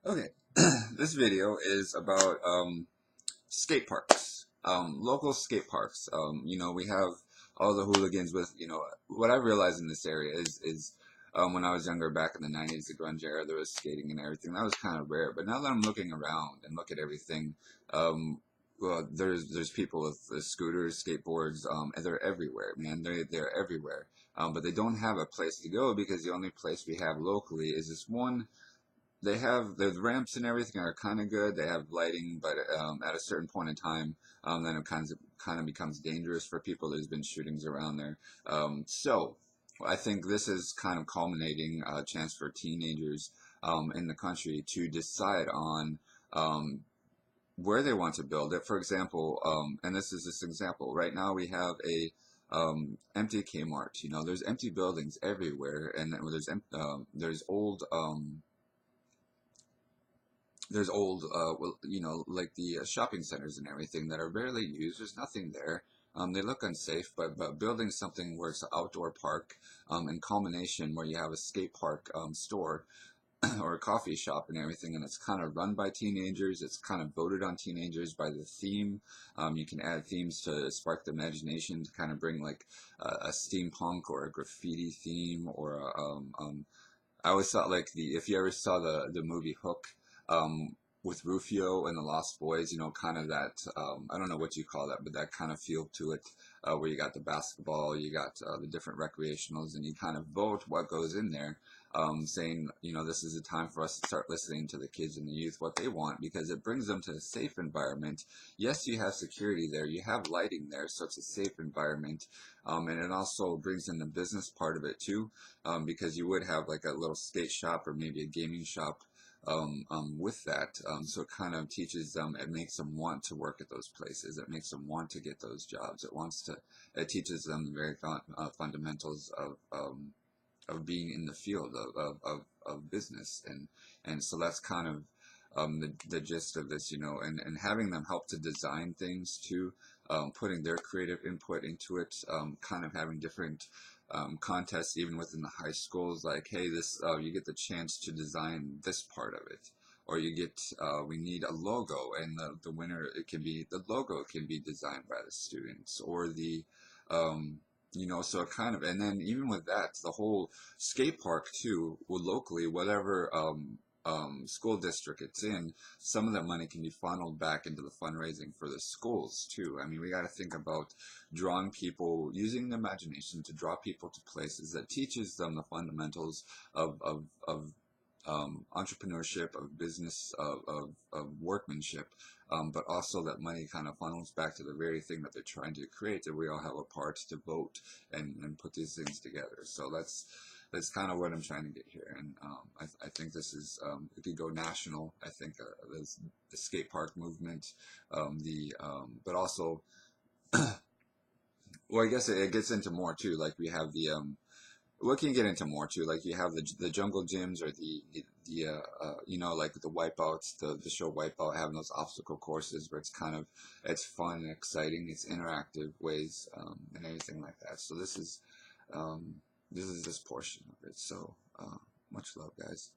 Okay, this video is about skate parks, local skate parks. We have all the hooligans with, what I realized in this area is when I was younger, back in the 90s, the grunge era, there was skating and everything. That was kind of rare. But now that I'm looking around and look at everything, well, there's people with scooters, skateboards, and they're everywhere, man. They're everywhere. But they don't have a place to go because the only place we have locally is this one. They have the ramps and everything are kind of good. They have lighting, but at a certain point in time, then it kind of becomes dangerous for people. There's been shootings around there, so I think this is kind of culminating a chance for teenagers in the country to decide on um, where they want to build it. For example, and this is this example. Right now, we have a empty Kmart. There's empty buildings everywhere, and then there's old. There's old, well, like the shopping centers and everything that are barely used. There's nothing there. They look unsafe, but building something where it's an outdoor park, in combination where you have a skate park store or a coffee shop and everything, and it's kind of run by teenagers. It's kind of voted on teenagers by the theme. You can add themes to spark the imagination to kind of bring like a steampunk or a graffiti theme or I always thought like if you ever saw the movie Hook, with Rufio and the Lost Boys, kind of that I don't know what you call that, but that kind of feel to it, where you got the basketball, you got the different recreationals, and you kind of vote what goes in there, saying this is a time for us to start listening to the kids and the youth what they want because it brings them to a safe environment. Yes, you have security there, you have lighting there, so it's a safe environment, and it also brings in the business part of it too, because you would have like a little skate shop or maybe a gaming shop with that. So it kind of teaches them, it makes them want to work at those places. It makes them want to get those jobs. It teaches them the very fundamentals of being in the field of business. And so that's kind of the gist of this, and having them help to design things too, putting their creative input into it, kind of having different contests even within the high schools, like, hey, this you get the chance to design this part of it, or we need a logo, and the winner, the logo can be designed by the students, or so it kind of, and then even with that, the whole skate park too, well, locally, whatever school district it's in, some of that money can be funneled back into the fundraising for the schools too. I mean, we got to think about drawing people, using the imagination to draw people to places that teaches them the fundamentals of entrepreneurship, of business, of workmanship, but also that money kind of funnels back to the very thing that they're trying to create, that we all have a part to vote and put these things together. So that's kind of what I'm trying to get here, and I think this is, it could go national. I think there's the skate park movement, but also, well, I guess it gets into more too. Like we have the what can you get into more too? Like you have the jungle gyms, or like the wipeouts, the show Wipeout, having those obstacle courses where it's fun and exciting, it's interactive ways, and everything like that. So this is this portion of it. So much love, guys.